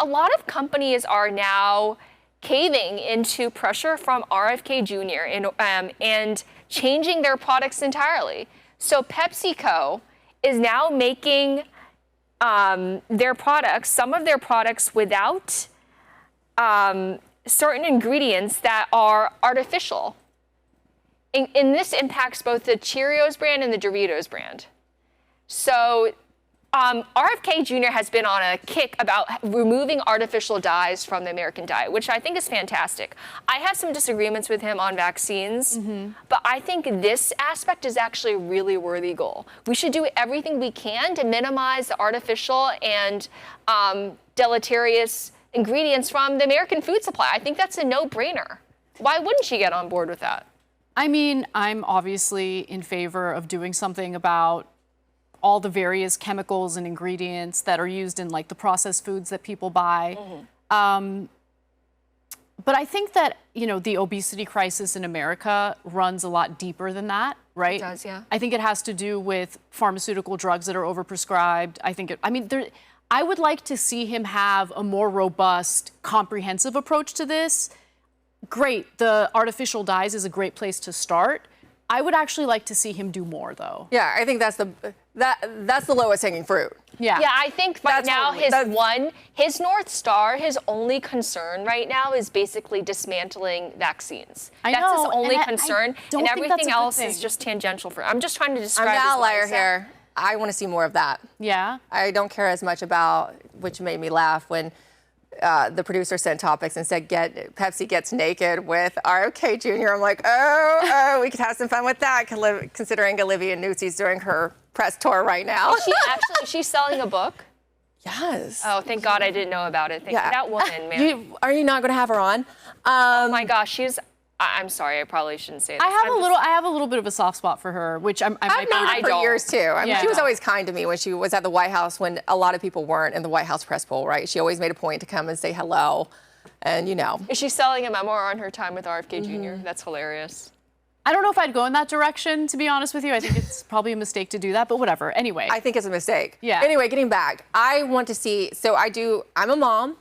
a lot of companies are now caving into pressure from RFK Jr. And changing their products entirely. So PepsiCo is now making their products, some of their products, without certain ingredients that are artificial. And this impacts both the Cheerios brand and the Doritos brand. So RFK Jr. has been on a kick about removing artificial dyes from the American diet, which I think is fantastic. I have some disagreements with him on vaccines, but I think this aspect is actually a really worthy goal. We should do everything we can to minimize the artificial and deleterious ingredients from the American food supply. I think that's a no-brainer. Why wouldn't she get on board with that? I mean, I'm obviously in favor of doing something about all the various chemicals and ingredients that are used in like the processed foods that people buy. But I think that, you know, the obesity crisis in America runs a lot deeper than that, right? It does, yeah. I think it has to do with pharmaceutical drugs that are overprescribed. I would like to see him have a more robust, comprehensive approach to this. Great, the artificial dyes is a great place to start. I would actually like to see him do more, though. Yeah, I think that's the lowest hanging fruit. Yeah. Yeah, I think right now his North Star, his only concern right now is basically dismantling vaccines. That's his only concern, and everything else is just tangential for him. I'm just trying to describe I'm an his outlier mindset. here. I want to see more of that. Yeah. I don't care as much about, which made me laugh when the producer sent topics and said, Pepsi gets naked with RFK Jr. I'm like, oh, we could have some fun with that, considering Olivia Newt's doing her press tour right now. Is she selling a book? Yes. Oh, thank God I didn't know about it. That woman, man. Are you not going to have her on? Oh my gosh, I'm sorry, I probably shouldn't say that. I have a little bit of a soft spot for her, which I might known her for years too. I mean, Yeah. she was always kind to me when she was at the White House when a lot of people weren't in the White House press pool, right? She always made a point to come and say hello, and you know. Is she selling a memoir on her time with RFK Jr.? That's hilarious. I don't know if I'd go in that direction, to be honest with you. I think it's probably a mistake to do that, but whatever. Anyway. I think it's a mistake. Yeah. Anyway, getting back, I want to see, I'm a mom.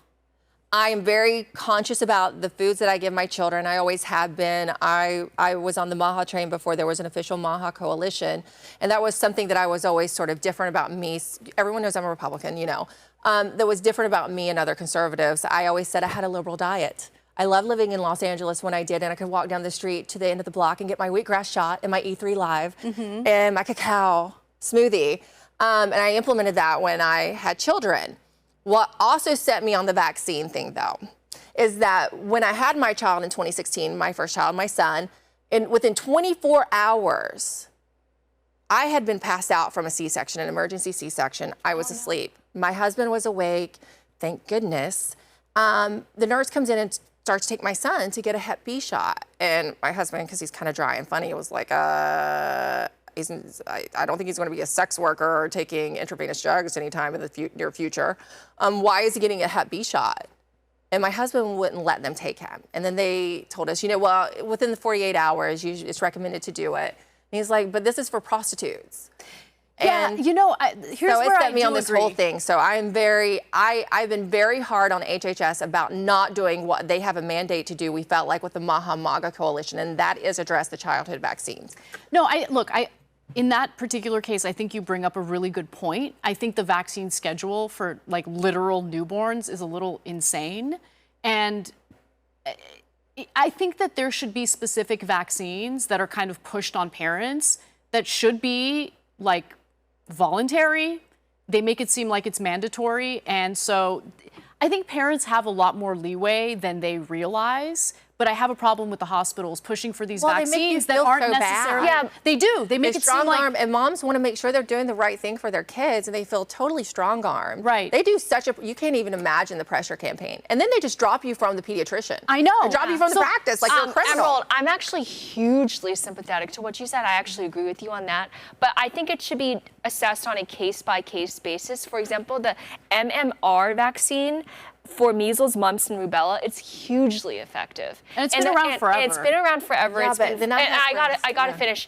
I am very conscious about the foods that I give my children. I always have been. I was on the MAHA train before there was an official MAHA coalition, and that was something that I was always sort of different about me. Everyone knows I'm a Republican, you know. That was different about me and other conservatives. I always said I had a liberal diet. I loved living in Los Angeles when I did, and I could walk down the street to the end of the block and get my wheatgrass shot and my E3 Live and my cacao smoothie. And I implemented that when I had children. What also set me on the vaccine thing, though, is that when I had my child in 2016, my first child, my son, within 24 hours, I had been passed out from a C-section, an emergency C-section. I was asleep. My husband was awake, thank goodness. The nurse comes in and starts to take my son to get a Hep B shot. And my husband, because he's kind of dry and funny, was like, I don't think he's going to be a sex worker or taking intravenous drugs anytime in the near future. Why is he getting a Hep B shot? And my husband wouldn't let them take him. And then they told us, well, within the 48 hours, it's recommended to do it. And he's like, but this is for prostitutes. And here's so where it set I me do on this agree. whole thing. So I've been very hard on HHS about not doing what they have a mandate to do. We felt like with the MAHA coalition, and that is address the childhood vaccines. No, in that particular case, I think you bring up a really good point. I think the vaccine schedule for like literal newborns is a little insane. And I think that there should be specific vaccines that are kind of pushed on parents that should be like voluntary. They make it seem like it's mandatory. And so I think parents have a lot more leeway than they realize. But I have a problem with the hospitals pushing for these vaccines that aren't necessarily. Yeah, they do. They make it seem like. And moms want to make sure they're doing the right thing for their kids, and they feel totally strong-armed. Right. They do you can't even imagine the pressure campaign. And then they just drop you from the pediatrician. I know. They drop you from the practice like you're a criminal. Emerald, I'm actually hugely sympathetic to what you said. I actually agree with you on that. But I think it should be assessed on a case-by-case basis. For example, the MMR vaccine for measles, mumps, and rubella, it's hugely effective. And it's been around forever. It's been around forever. Yeah, I gotta finish.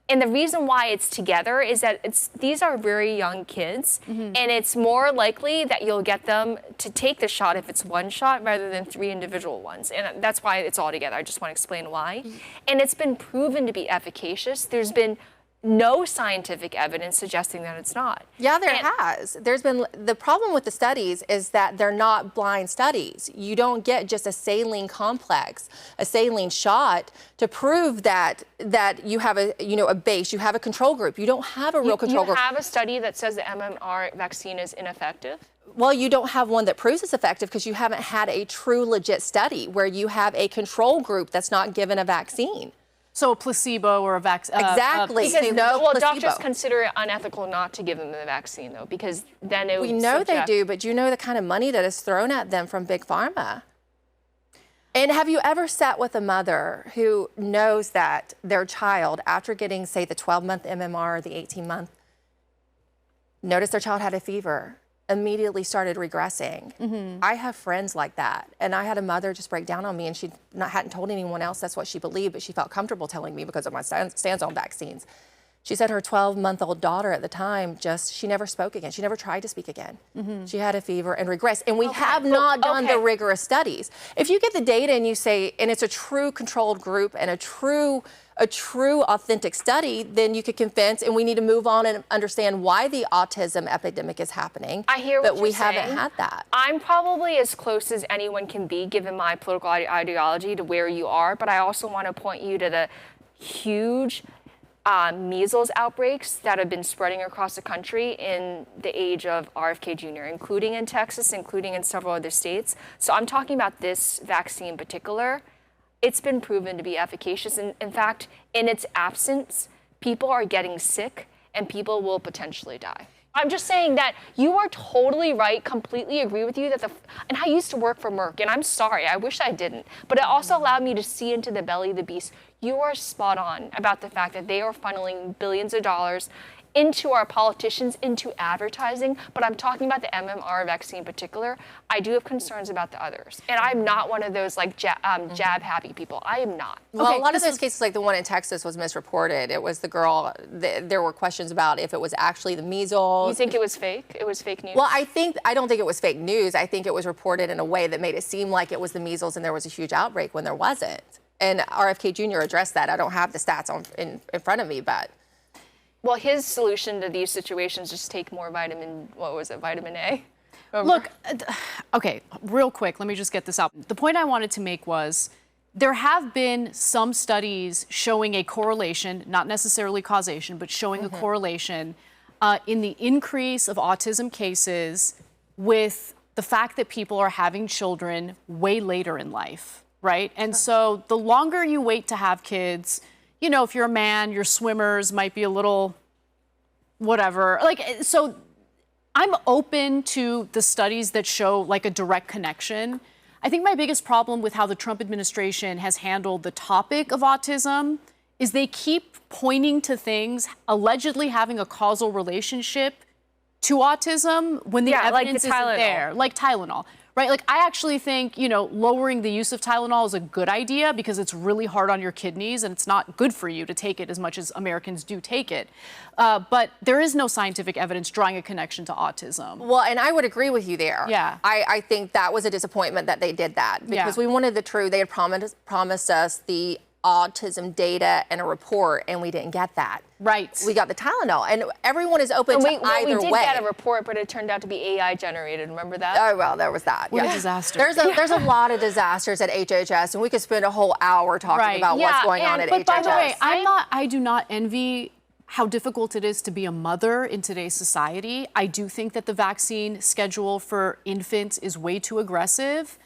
And the reason why it's together is that these are very young kids, and it's more likely that you'll get them to take the shot if it's one shot rather than 3 individual ones. And that's why it's all together. I just want to explain why. And it's been proven to be efficacious. There's been no scientific evidence suggesting that it's not. Yeah, there has. There's been, the problem with the studies is that they're not blind studies. You don't get just a saline complex, a saline shot to prove that you have a base, you have a control group. You don't have a real control group. You have a study that says the MMR vaccine is ineffective? Well, you don't have one that proves it's effective because you haven't had a true legit study where you have a control group that's not given a vaccine. So a placebo or a vaccine. Exactly. Because no well, placebo. doctors consider it unethical not to give them the vaccine, though, because then it would We know they do, but you know the kind of money that is thrown at them from Big Pharma. And have you ever sat with a mother who knows that their child, after getting, say, the 12-month MMR or the 18-month, noticed their child had a fever, immediately started regressing? I have friends like that. And I had a mother just break down on me, and she hadn't told anyone else that's what she believed, but she felt comfortable telling me because of my stance on vaccines. She said her 12-month-old daughter at the time she never spoke again. She never tried to speak again. She had a fever and regressed. And we have not done the rigorous studies. If you get the data and you say, and it's a true controlled group and a true authentic study, then you could convince, and we need to move on and understand why the autism epidemic is happening. I hear what but we you're saying. haven't had that. I'm probably as close as anyone can be, given my political ideology, to where you are, but I also want to point you to the huge measles outbreaks that have been spreading across the country in the age of RFK Jr., including in Texas, including in several other states. So I'm talking about this vaccine in particular. It's been proven to be efficacious. And in fact, in its absence, people are getting sick and people will potentially die. I'm just saying that you are totally right, completely agree with you and I used to work for Merck, and I'm sorry, I wish I didn't, but it also allowed me to see into the belly of the beast. You are spot on about the fact that they are funneling billions of dollars into our politicians, into advertising, but I'm talking about the MMR vaccine in particular. I do have concerns about the others. And I'm not one of those like jab-happy people. I am not. Well, a lot of those cases, like the one in Texas, was misreported. It was the girl, there were questions about if it was actually the measles. You think it was fake? It was fake news? Well, I don't think it was fake news. I think it was reported in a way that made it seem like it was the measles and there was a huge outbreak when there wasn't. And RFK Jr. addressed that. I don't have the stats in front of me, but. Well, his solution to these situations, just take more vitamin A? Look, okay, real quick, let me just get this out. The point I wanted to make was there have been some studies showing a correlation, not necessarily causation, but showing a correlation in the increase of autism cases with the fact that people are having children way later in life, right? And so the longer you wait to have kids, you know, if you're a man, your swimmers might be a little whatever. Like, so I'm open to the studies that show like a direct connection. I think my biggest problem with how the Trump administration has handled the topic of autism is they keep pointing to things allegedly having a causal relationship to autism when the evidence isn't there, like Tylenol. Right? Like, I actually think, you know, lowering the use of Tylenol is a good idea because it's really hard on your kidneys and it's not good for you to take it as much as Americans do take it. But there is no scientific evidence drawing a connection to autism. Well, and I would agree with you there. Yeah. I think that was a disappointment that they did that because we wanted the truth. They had promised us the autism data and a report, and we didn't get that. Right. We got the Tylenol, and everyone is open to either way. We did get a report, but it turned out to be AI generated. Remember that? Oh, well, there was that. What a disaster. There's a lot of disasters at HHS, and we could spend a whole hour talking about what's going on at HHS. But by the way, I do not envy how difficult it is to be a mother in today's society. I do think that the vaccine schedule for infants is way too aggressive.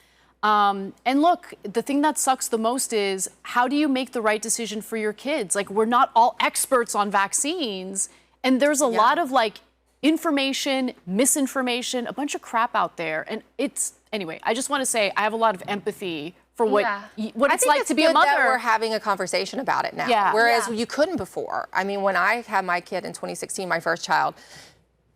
And look, the thing that sucks the most is how do you make the right decision for your kids? Like, we're not all experts on vaccines, and there's a lot of like information, misinformation, a bunch of crap out there. And anyway, I just want to say I have a lot of empathy for what it's like to be a mother. That we're having a conversation about it now, whereas you couldn't before. I mean, when I had my kid in 2016, my first child,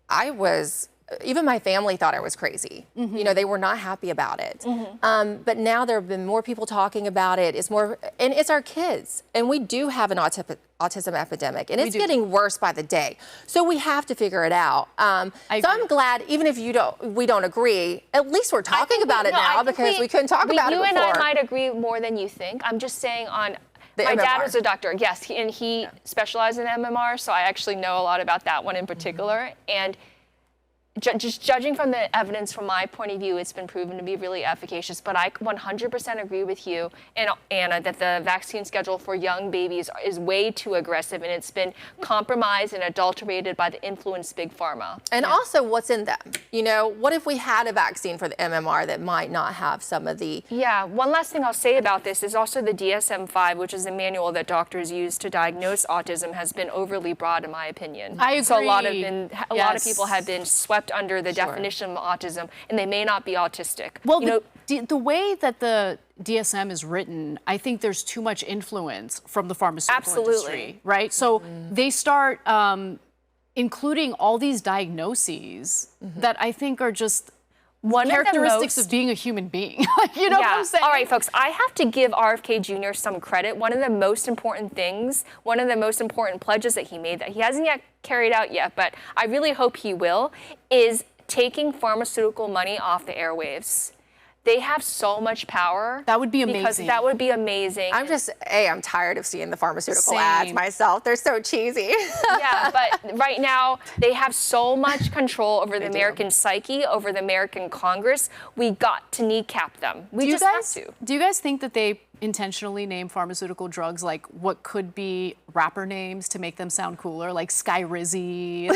I was even my family thought I was crazy. You know, they were not happy about it. But now there have been more people talking about it. It's more, and it's our kids. And we do have an autism epidemic, and it's getting worse by the day. So we have to figure it out. So I'm glad, even if we don't agree, at least we're talking about it now, because we couldn't talk about it before. You and I might agree more than you think. I'm just saying my dad was a doctor, yes, he specialized in MMR, so I actually know a lot about that one in particular. And just judging from the evidence from my point of view, it's been proven to be really efficacious. But I 100% agree with you and Anna that the vaccine schedule for young babies is way too aggressive, and it's been compromised and adulterated by the influenced big pharma. And also, what's in them? You know, what if we had a vaccine for the MMR that might not have some of the... Yeah, one last thing I'll say about this is also the DSM-5, which is a manual that doctors use to diagnose autism, has been overly broad, in my opinion. I agree. So a lot of people have been swept under the definition of autism, and they may not be autistic. Well, the way that the DSM is written, I think there's too much influence from the pharmaceutical industry, right? So they start including all these diagnoses that I think are just characteristics of being a human being. You know what I'm saying? All right, folks, I have to give RFK Jr. some credit. One of the most important things, one of the most important pledges that he made that he hasn't yet carried out yet, but I really hope he will, is taking pharmaceutical money off the airwaves. They have so much power. That would be amazing. Because that would be amazing. I'm tired of seeing the pharmaceutical ads myself. They're so cheesy. Yeah, but right now they have so much control over the American psyche, over the American Congress. We got to kneecap them. We just have to. Do you guys think that they intentionally name pharmaceutical drugs like what could be rapper names to make them sound cooler, like Skyrizzy?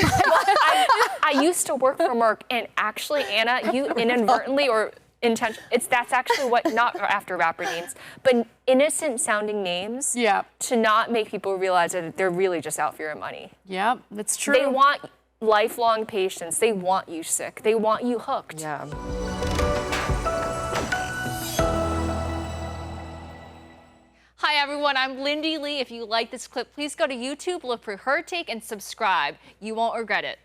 I used to work for Merck, and actually, Anna, you inadvertently or that's actually what, not after rapper names, but innocent sounding names to not make people realize that they're really just out for your money. Yeah, that's true. They want lifelong patience. They want you sick. They want you hooked. Yeah. Hi everyone, I'm Lindy Lee. If you like this clip, please go to YouTube, look for Her Take, and subscribe. You won't regret it.